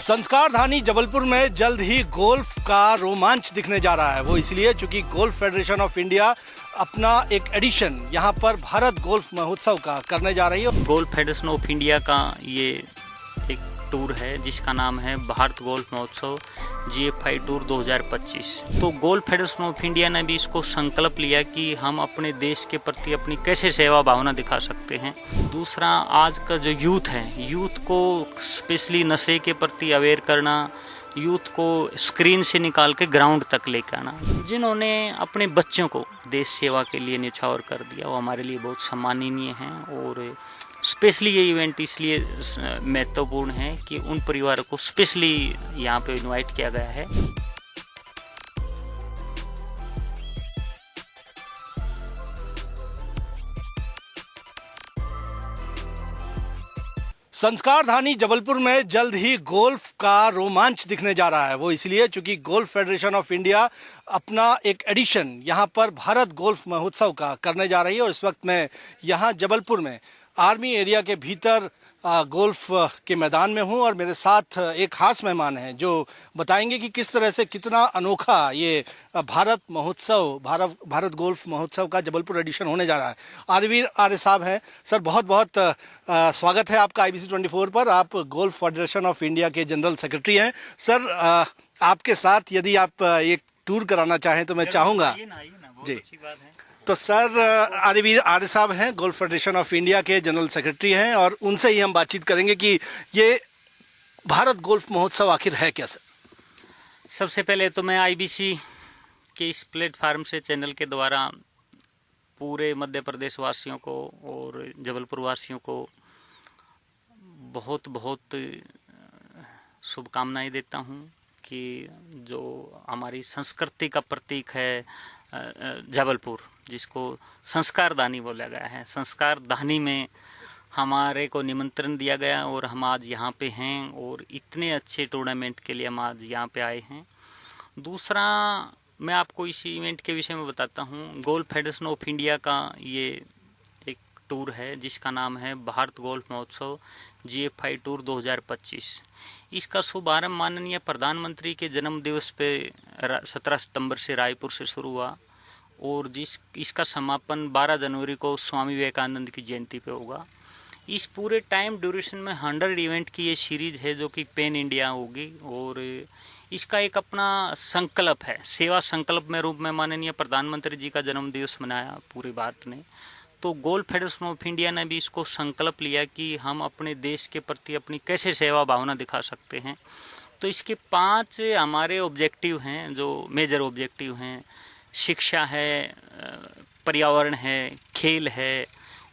संस्कार धानी जबलपुर में जल्द ही गोल्फ का रोमांच दिखने जा रहा है। वो इसलिए क्योंकि गोल्फ फेडरेशन ऑफ इंडिया अपना एक एडिशन यहाँ पर भारत गोल्फ महोत्सव का करने जा रही है। गोल्फ फेडरेशन ऑफ इंडिया का ये एक टूर है जिसका नाम है भारत गोल्फ महोत्सव GFI टूर 2025। तो गोल्फ फेडरेशन ऑफ इंडिया ने भी इसको संकल्प लिया कि हम अपने देश के प्रति अपनी कैसे सेवा भावना दिखा सकते हैं। दूसरा, आज का जो यूथ है, यूथ को स्पेशली नशे के प्रति अवेयर करना, यूथ को स्क्रीन से निकाल के ग्राउंड तक लेकर आना। जिन्होंने अपने बच्चों को देश सेवा के लिए न्यौछावर कर दिया, वो हमारे लिए बहुत सम्माननीय हैं। और स्पेशली ये इवेंट इसलिए महत्वपूर्ण है कि उन परिवारों को स्पेशली यहाँ पे इनवाइट किया गया है। संस्कार धानी जबलपुर में जल्द ही गोल्फ का रोमांच दिखने जा रहा है। वो इसलिए क्योंकि गोल्फ फेडरेशन ऑफ इंडिया अपना एक एडिशन यहाँ पर भारत गोल्फ महोत्सव का करने जा रही है। और इस वक्त मैं यहाँ जबलपुर में आर्मी एरिया के भीतर गोल्फ के मैदान में हूँ और मेरे साथ एक खास मेहमान हैं जो बताएंगे कि किस तरह से कितना अनोखा ये भारत गोल्फ महोत्सव का जबलपुर एडिशन होने जा रहा है। आरवीर आर्य साहब हैं। सर, बहुत बहुत स्वागत है आपका IBC 24 पर। आप गोल्फ फेडरेशन ऑफ इंडिया के जनरल सेक्रेटरी हैं। सर, आपके साथ यदि आप एक टूर कराना चाहें तो मैं चाहूँगा जी। तो सर, आरवीर आर्य साहब हैं, गोल्फ फेडरेशन ऑफ इंडिया के जनरल सेक्रेटरी हैं और उनसे ही हम बातचीत करेंगे कि ये भारत गोल्फ महोत्सव आखिर है क्या। सर, सबसे पहले तो मैं IBC के इस प्लेटफार्म से चैनल के द्वारा पूरे मध्य प्रदेश वासियों को और जबलपुर वासियों को बहुत बहुत शुभकामनाएं देता हूं कि जो हमारी संस्कृति का प्रतीक है जबलपुर, जिसको संस्कार धानी बोला गया है, संस्कार धानी में हमारे को निमंत्रण दिया गया और हम आज यहाँ पे हैं और इतने अच्छे टूर्नामेंट के लिए हम आज यहाँ पे आए हैं। दूसरा, मैं आपको इस इवेंट के विषय में बताता हूँ। गोल्फ फेडरेशन ऑफ इंडिया का ये एक टूर है जिसका नाम है भारत गोल्फ महोत्सव GFI टूर 2025। इसका शुभारंभ माननीय प्रधानमंत्री के जन्म दिवस पे 17 सितंबर से रायपुर से शुरू हुआ और इसका समापन 12 जनवरी को स्वामी विवेकानंद की जयंती पे होगा। इस पूरे टाइम ड्यूरेशन में 100 इवेंट की ये सीरीज है जो कि पेन इंडिया होगी और इसका एक अपना संकल्प है, सेवा संकल्प में रूप में माननीय प्रधानमंत्री जी का जन्म दिवस मनाया पूरे भारत ने। तो गोल्फ फेडरेशन ऑफ इंडिया ने भी इसको संकल्प लिया कि हम अपने देश के प्रति अपनी कैसे सेवा भावना दिखा सकते हैं। तो इसके 5 हमारे ऑब्जेक्टिव हैं, जो मेजर ऑब्जेक्टिव हैं। शिक्षा है, पर्यावरण है, खेल है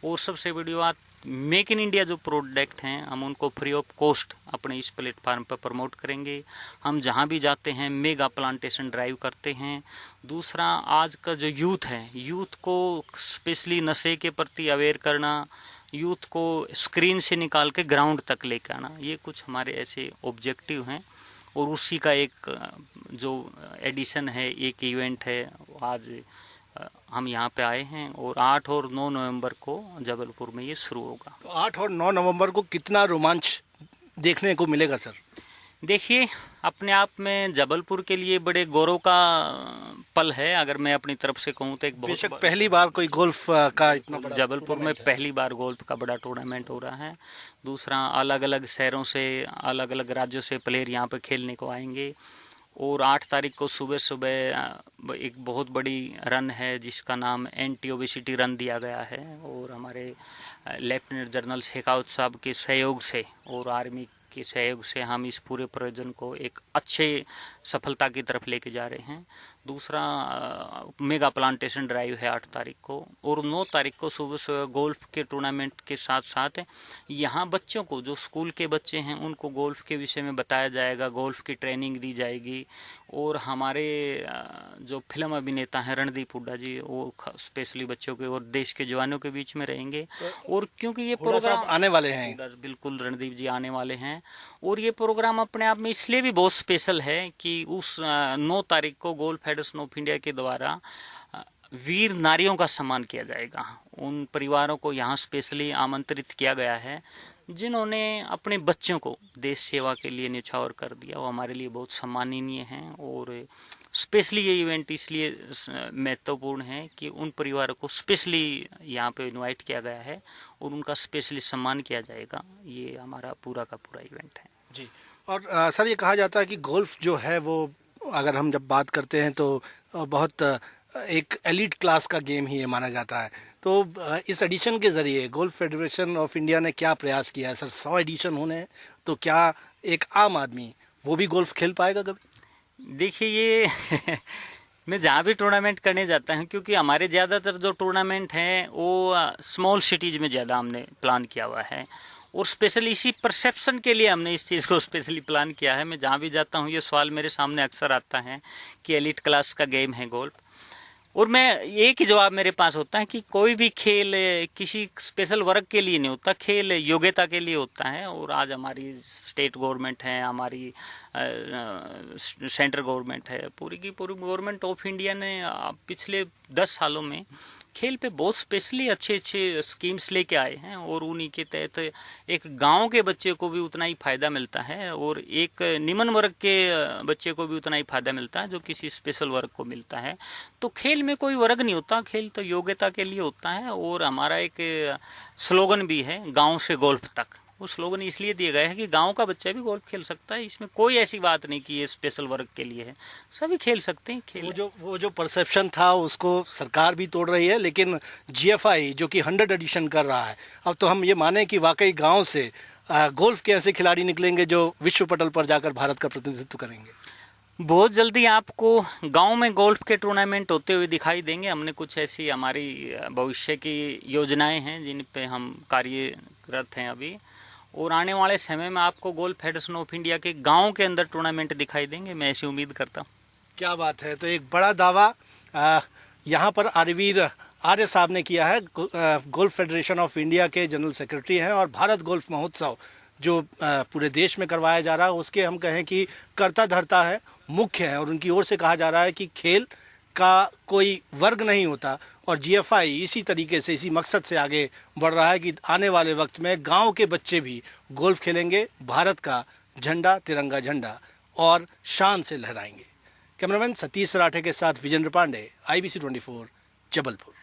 और सबसे बड़ी बात मेक इन इंडिया जो प्रोडक्ट हैं हम उनको फ्री ऑफ कॉस्ट अपने इस प्लेटफार्म पर प्रमोट करेंगे। हम जहां भी जाते हैं मेगा प्लांटेशन ड्राइव करते हैं। दूसरा, आज का जो यूथ है, यूथ को स्पेशली नशे के प्रति अवेयर करना, यूथ को स्क्रीन से निकाल के ग्राउंड तक लेकर आना, ये कुछ हमारे ऐसे ऑब्जेक्टिव हैं। और उसी का एक जो एडिशन है, एक इवेंट है, आज हम यहाँ पे आए हैं और 8 और 9 नवंबर को जबलपुर में ये शुरू होगा। तो 8 और 9 नवंबर को कितना रोमांच देखने को मिलेगा। सर, देखिए, अपने आप में जबलपुर के लिए बड़े गौरव का पल है। अगर मैं अपनी तरफ से कहूँ तो एक बहुत पहली बार कोई गोल्फ का इतना बड़ा जबलपुर में पहली बार गोल्फ का बड़ा टूर्नामेंट हो रहा है। दूसरा, अलग अलग शहरों से, अलग अलग राज्यों से प्लेयर यहाँ पे खेलने को आएंगे। और 8 तारीख को सुबह सुबह एक बहुत बड़ी रन है जिसका नाम एंटी ओबेसिटी रन दिया गया है और हमारे लेफ्टिनेंट जनरल शेखावत साहब के सहयोग से और आर्मी के सहयोग से हम इस पूरे प्रयोजन को एक अच्छे सफलता की तरफ लेके जा रहे हैं। दूसरा, मेगा प्लांटेशन ड्राइव है 8 तारीख को और 9 तारीख को सुबह सुबह गोल्फ के टूर्नामेंट के साथ साथ यहाँ बच्चों को, जो स्कूल के बच्चे हैं, उनको गोल्फ के विषय में बताया जाएगा, गोल्फ की ट्रेनिंग दी जाएगी। और हमारे जो फिल्म अभिनेता हैं रणदीप हुड्डा जी, वो स्पेशली बच्चों के और देश के जवानों के बीच में रहेंगे। और क्योंकि ये प्रोग्राम आने वाले हैं, बिल्कुल रणदीप जी आने वाले हैं और ये प्रोग्राम अपने आप में इसलिए भी बहुत स्पेशल है कि उस 9 तारीख को गोल्फ फेडरेशन ऑफ इंडिया के द्वारा वीर नारियों का सम्मान किया जाएगा। उन परिवारों को यहाँ स्पेशली आमंत्रित किया गया है जिन्होंने अपने बच्चों को देश सेवा के लिए न्यौछावर कर दिया, वो हमारे लिए बहुत सम्माननीय हैं। और स्पेशली ये इवेंट इसलिए महत्वपूर्ण है कि उन परिवारों को स्पेशली यहाँ पे इनवाइट किया गया है और उनका स्पेशली सम्मान किया जाएगा। ये हमारा पूरा का पूरा इवेंट है जी। और सर ये कहा जाता है कि गोल्फ जो है वो, अगर हम जब बात करते हैं तो बहुत एक एलीट क्लास का गेम ही ये माना जाता है। तो इस एडिशन के ज़रिए गोल्फ फेडरेशन ऑफ इंडिया ने क्या प्रयास किया है सर? 100 एडिशन होने हैं, तो क्या एक आम आदमी वो भी गोल्फ खेल पाएगा कभी? देखिए ये मैं जहाँ भी टूर्नामेंट करने जाता हूँ, क्योंकि हमारे ज़्यादातर जो टूर्नामेंट हैं वो स्मॉल सिटीज़ में ज़्यादा हमने प्लान किया हुआ है और स्पेशली इसी परसेप्शन के लिए हमने इस चीज़ को स्पेशली प्लान किया है। मैं जहाँ भी जाता हूँ ये सवाल मेरे सामने अक्सर आता है कि एलिट क्लास का गेम है गोल्फ, और मैं एक ही जवाब मेरे पास होता है कि कोई भी खेल किसी स्पेशल वर्ग के लिए नहीं होता, खेल योग्यता के लिए होता है। और आज हमारी स्टेट गवर्नमेंट है, हमारी सेंट्रल गवर्नमेंट है, पूरी की पूरी गवर्नमेंट ऑफ इंडिया ने पिछले 10 सालों में खेल पे बहुत स्पेशली अच्छे अच्छे स्कीम्स लेके आए हैं और उन्हीं के तहत एक गांव के बच्चे को भी उतना ही फ़ायदा मिलता है और एक निम्न वर्ग के बच्चे को भी उतना ही फ़ायदा मिलता है जो किसी स्पेशल वर्ग को मिलता है। तो खेल में कोई वर्ग नहीं होता, खेल तो योग्यता के लिए होता है। और हमारा एक स्लोगन भी है, गाँव से गोल्फ तक। वो स्लोगन इसलिए दिया गया है कि गांव का बच्चा भी गोल्फ खेल सकता है, इसमें कोई ऐसी बात नहीं कि ये स्पेशल वर्ग के लिए है, सभी खेल सकते हैं। खेल वो जो परसेप्शन था उसको सरकार भी तोड़ रही है, लेकिन जीएफआई जो कि 100 एडिशन कर रहा है, अब तो हम ये माने कि वाकई गांव से गोल्फ के ऐसे खिलाड़ी निकलेंगे जो विश्व पटल पर जाकर भारत का प्रतिनिधित्व करेंगे। बहुत जल्दी आपको गांव में गोल्फ के टूर्नामेंट होते हुए दिखाई देंगे। हमने कुछ ऐसी हमारी भविष्य की योजनाएं हैं जिन पे हम कार्यरत हैं अभी, और आने वाले समय में आपको गोल्फ फेडरेशन ऑफ इंडिया के गांव के अंदर टूर्नामेंट दिखाई देंगे, मैं ऐसी उम्मीद करता हूँ। क्या बात है! तो एक बड़ा दावा यहाँ पर आर्यवीर आर्य साहब ने किया है। गोल्फ फेडरेशन ऑफ इंडिया के जनरल सेक्रेटरी हैं और भारत गोल्फ महोत्सव जो पूरे देश में करवाया जा रहा है उसके हम कहें कि कर्ता धर्ता है, मुख्य है, और उनकी ओर से कहा जा रहा है कि खेल का कोई वर्ग नहीं होता। और जीएफआई इसी तरीके से, इसी मकसद से आगे बढ़ रहा है कि आने वाले वक्त में गांव के बच्चे भी गोल्फ खेलेंगे, भारत का झंडा, तिरंगा झंडा और शान से लहराएंगे। कैमरामैन सतीश सराठे के साथ विजेंद्र पांडे, IBC 24, जबलपुर।